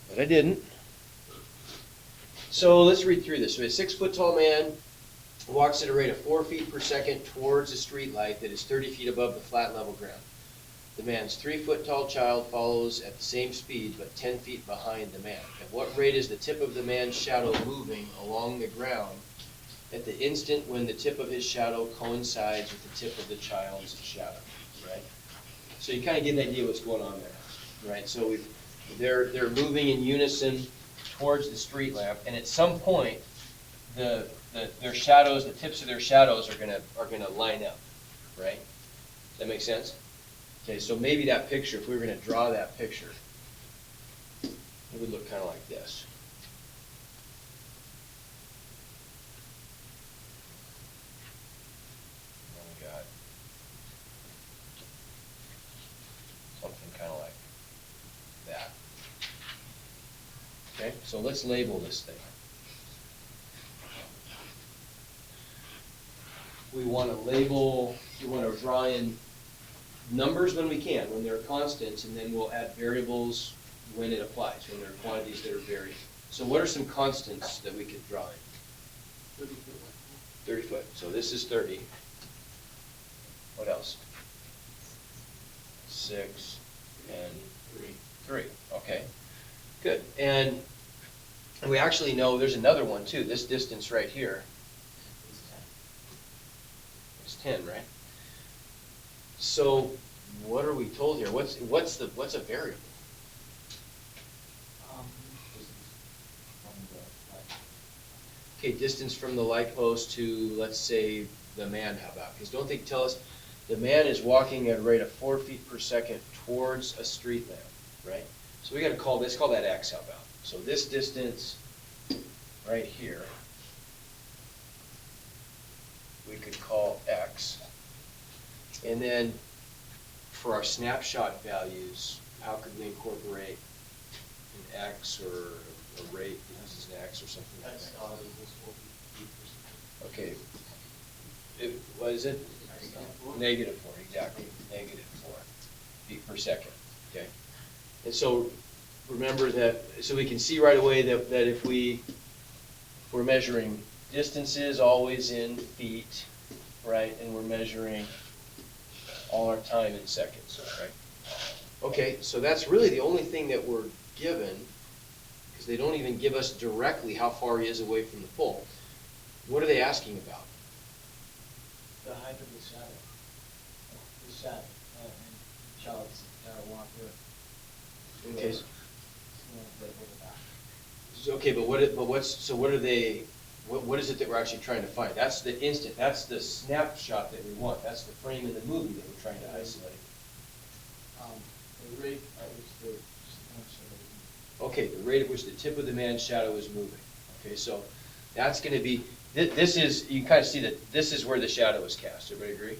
But I didn't. So let's read through this. So a 6-foot tall man walks at a rate of 4 feet per second towards a street light that is 30 feet above the flat level ground. The man's 3-foot tall child follows at the same speed but 10 feet behind the man. At what rate is the tip of the man's shadow moving along the ground at the instant when the tip of his shadow coincides with the tip of the child's shadow, right? So you kind of get an idea what's going on there, right? So they're moving in unison towards the street lamp, and at some point, their shadows, the tips of their shadows are gonna line up, right? Does that make sense? Okay, so maybe that picture, if we were gonna draw that picture, it would look kind of like this. We got something kind of like that. Okay, so let's label this thing. We want to label, we want to draw in numbers when we can, when they're constants, and then we'll add variables when it applies, when there are quantities that are varied. So what are some constants that we could draw in? 30 foot. 30 foot. So this is 30. What else? 6 and 3. Okay, good. And we actually know there's another one too. This distance right here is 10, right? So what are we told here? What's a variable? Okay, distance from the light post to, let's say, the man, how about? Because don't they tell us the man is walking at a rate of 4 feet per second towards a street lamp, right? So we got to call that x, how about? So this distance right here, we could call x. And then for our snapshot values, how could we incorporate an x or a rate, this is an x or something like that? Okay. What is it? Negative 4, exactly. Negative 4 feet per second. Okay. And so remember that, so we can see right away that if we're measuring distances always in feet, right, and we're measuring all our time in seconds, right? Okay, so that's really the only thing that we're given, because they don't even give us directly how far he is away from the pole. What are they asking about? The height of the shadow. The shadow, and child's walker. Okay. Okay, but what is it that we're actually trying to find? That's the instant, that's the snapshot that we want. That's the frame in the movie that we're trying to isolate. The rate at which the shadow. Okay, the rate at which the tip of the man's shadow is moving. Okay, so that's going to be, this is, you can kind of see that this is where the shadow is cast. Everybody agree?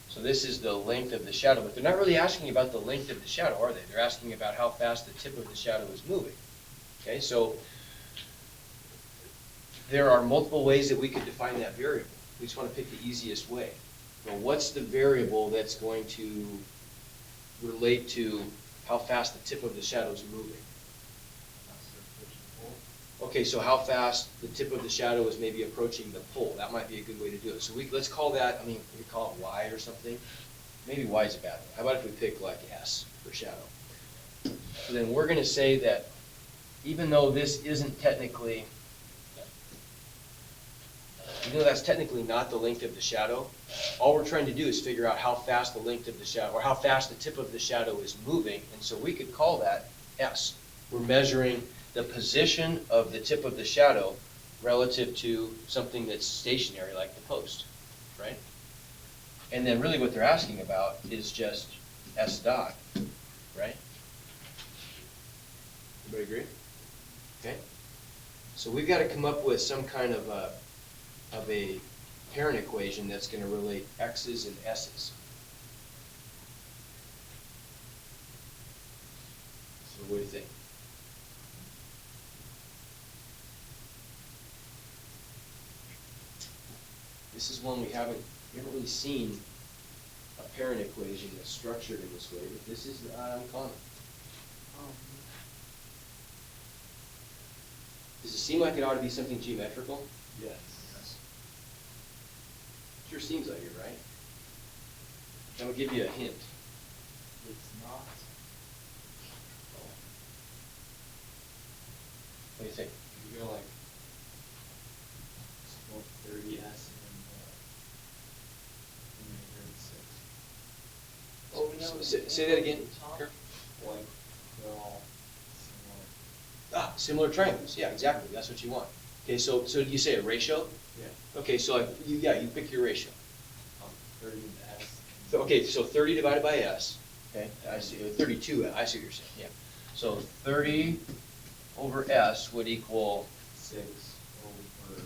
So this is the length of the shadow, but they're not really asking about the length of the shadow, are they? They're asking about how fast the tip of the shadow is moving. Okay, so there are multiple ways that we could define that variable. We just want to pick the easiest way. Well, what's the variable that's going to relate to how fast the tip of the shadow is moving? Okay, so how fast the tip of the shadow is maybe approaching the pole. That might be a good way to do it. So let's call that, we call it y or something. Maybe y is a bad one. How about if we pick like s for shadow? So then we're going to say that even though this isn't technically, even though that's technically not the length of the shadow, all we're trying to do is figure out how fast the length of the shadow, or how fast the tip of the shadow is moving, and so we could call that s. We're measuring the position of the tip of the shadow relative to something that's stationary like the post, right? And then really what they're asking about is just s dot, right? Everybody agree? Okay. So we've got to come up with some kind of a parent equation that's going to relate x's and s's. So what do you think? This is one we haven't really seen a parent equation that's structured in this way, but this is not uncommon. Does it seem like it ought to be something geometrical? Yes. Sure seems like it, right? I'm gonna give you a hint. It's not. What do you think? You go like, sport 30S and then 36. Oh, say that again. Kirk? Like, they're all similar. Similar triangles, yeah, exactly, that's what you want. Okay, so did you say a ratio? Yeah. Okay, so like, you pick your ratio. 30 to S. So, okay, so 30 divided by S, okay, I see, 32, I see what you're saying, yeah. So 30 over S would equal, 6 over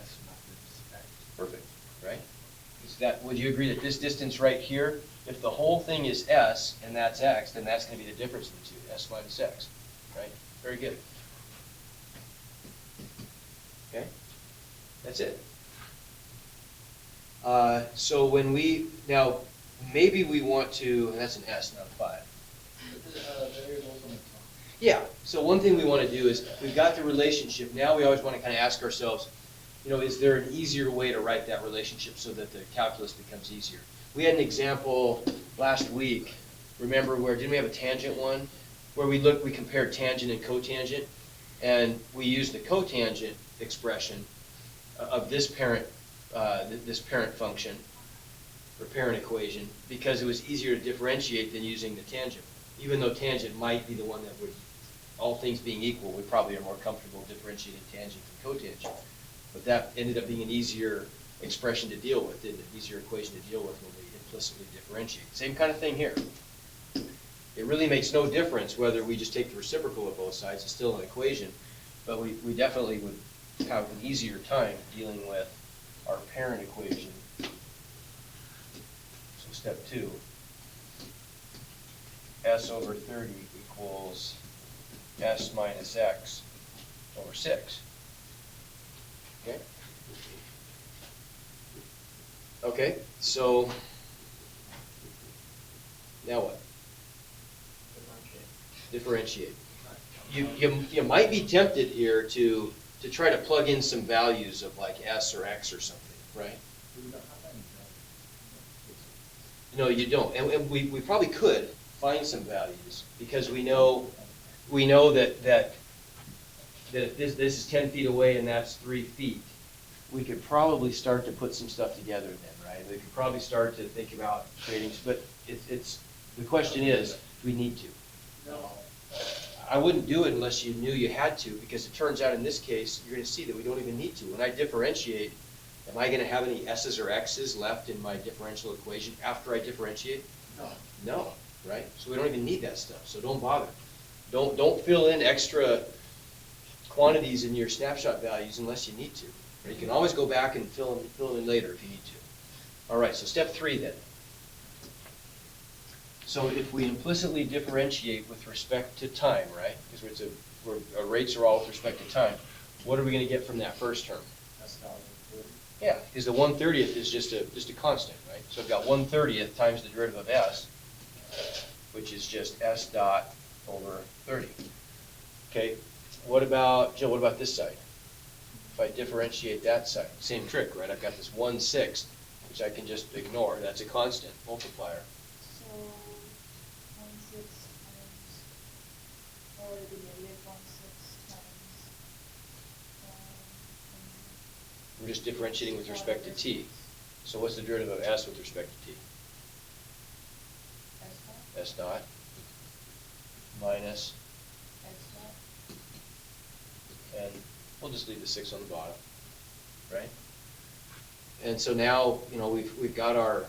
S method X. perfect, right? Is that, would you agree that this distance right here, if the whole thing is S and that's X, then that's gonna be the difference of the two, S minus X, right? Very good. Okay, that's it. So when now, maybe we want to, and that's an S, not a 5. Variables on the top. Yeah, so one thing we want to do is, we've got the relationship, now we always want to kind of ask ourselves, is there an easier way to write that relationship so that the calculus becomes easier? We had an example last week, remember didn't we have a tangent one? Where we compared tangent and cotangent, and we used the cotangent expression of this parent function, or parent equation, because it was easier to differentiate than using the tangent. Even though tangent might be the one that would, all things being equal, we probably are more comfortable differentiating tangent than cotangent. But that ended up being an easier expression to deal with, didn't it? Easier equation to deal with when we implicitly differentiate. Same kind of thing here. It really makes no difference whether we just take the reciprocal of both sides, it's still an equation, but we definitely would have an easier time dealing with our parent equation. So step 2, S over 30 equals S minus X over 6. Okay? Okay, so now what? Differentiate. You might be tempted here to try to plug in some values of like S or X or something, right? We don't have any values. No, you don't, and we probably could find some values, because we know that if this is 10 feet away and that's 3 feet, we could probably start to put some stuff together then, right? We could probably start to think about creating, but the question is, do we need to? No. I wouldn't do it unless you knew you had to, because it turns out in this case, you're gonna see that we don't even need to. When I differentiate, am I gonna have any S's or X's left in my differential equation after I differentiate? No. No, right? So we don't even need that stuff, so don't bother. Don't fill in extra quantities in your snapshot values unless you need to. Or you can always go back and fill them in later if you need to. All right, so step 3 then. So if we implicitly differentiate with respect to time, right? Because our rates are all with respect to time. What are we going to get from that first term? That's not good. Yeah, because the 1/30th is just a constant, right? So I've got 1/30th times the derivative of S, which is just S dot over 30. Okay, what about, Jill, what about this side? If I differentiate that side, same trick, right? I've got this 1/6, which I can just ignore. That's a constant multiplier. So, 1/6 times, or the negative 1/6 times, We're just differentiating with respect to t. So what's the derivative of S with respect to t? S dot minus, X dot. and we'll just leave the 6 on the bottom, right? And so now, we've got our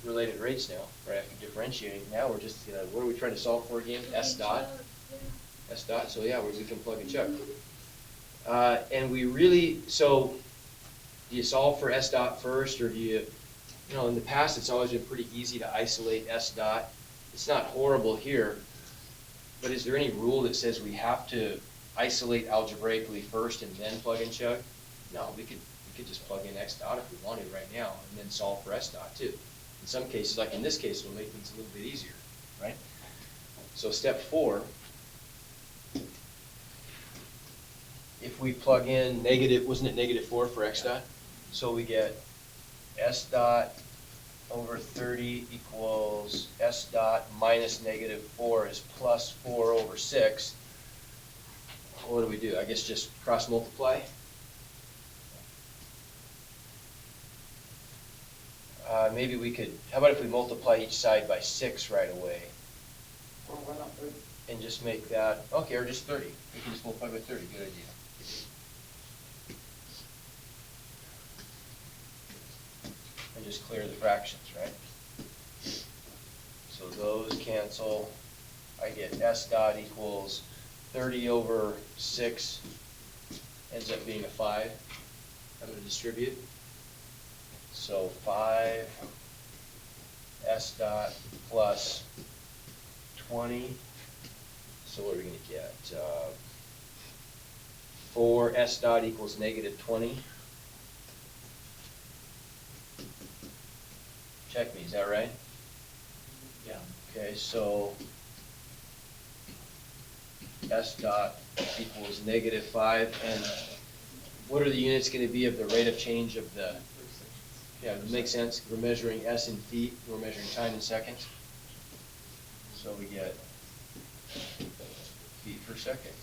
related rates now, right after differentiating. Now we're just, what are we trying to solve for again? S dot? S dot, so yeah, we can plug and check. And we really, so do you solve for S dot first, or do you, in the past, it's always been pretty easy to isolate S dot. It's not horrible here, but is there any rule that says we have to isolate algebraically first and then plug and chug? No, we could just plug in X dot if we wanted right now, and then solve for S dot too. In some cases, like in this case, it'll make things a little bit easier, right? So step 4, if we plug in negative, wasn't it -4 for x dot? So we get s dot over 30 equals s dot minus -4 is plus 4 over 6. What do we do? I guess just cross multiply? Maybe we could, how about if we multiply each side by 6 right away? Or why not 30? And just make that, okay, or just 30. We can just multiply by 30, good idea. And just clear the fractions, right? So those cancel. I get s dot equals 30 over 6, ends up being a 5. I'm going to distribute. So 5 s dot plus 20. So what are we going to get? 4 s dot equals -20. Check me, is that right? Yeah. Okay, so s dot equals -5, and what are the units going to be of the rate of change of the, yeah, it makes sense, we're measuring s in feet, we're measuring time in seconds. So we get feet per second,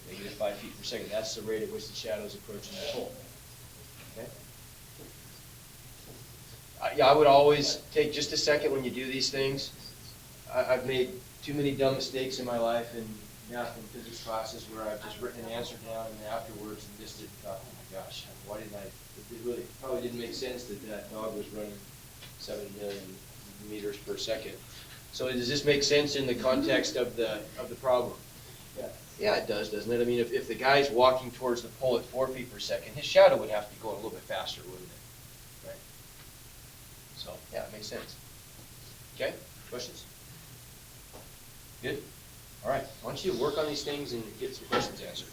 -5 feet per second, that's the rate at which the shadow is approaching the pole. Okay? Yeah, I would always take just a second when you do these things. I've made too many dumb mistakes in my life in math and physics classes where I've just written an answer down and afterwards and just thought, oh my gosh, why didn't I, it really probably didn't make sense that that dog was running 7 million meters per second. So does this make sense in the context of the problem? Yeah. Yeah, it does, doesn't it? I mean, if the guy's walking towards the pole at 4 feet per second, his shadow would have to be going a little bit faster, wouldn't it? Right? So, yeah, it makes sense. Okay, questions? Good? All right, why don't you work on these things and get some questions answered?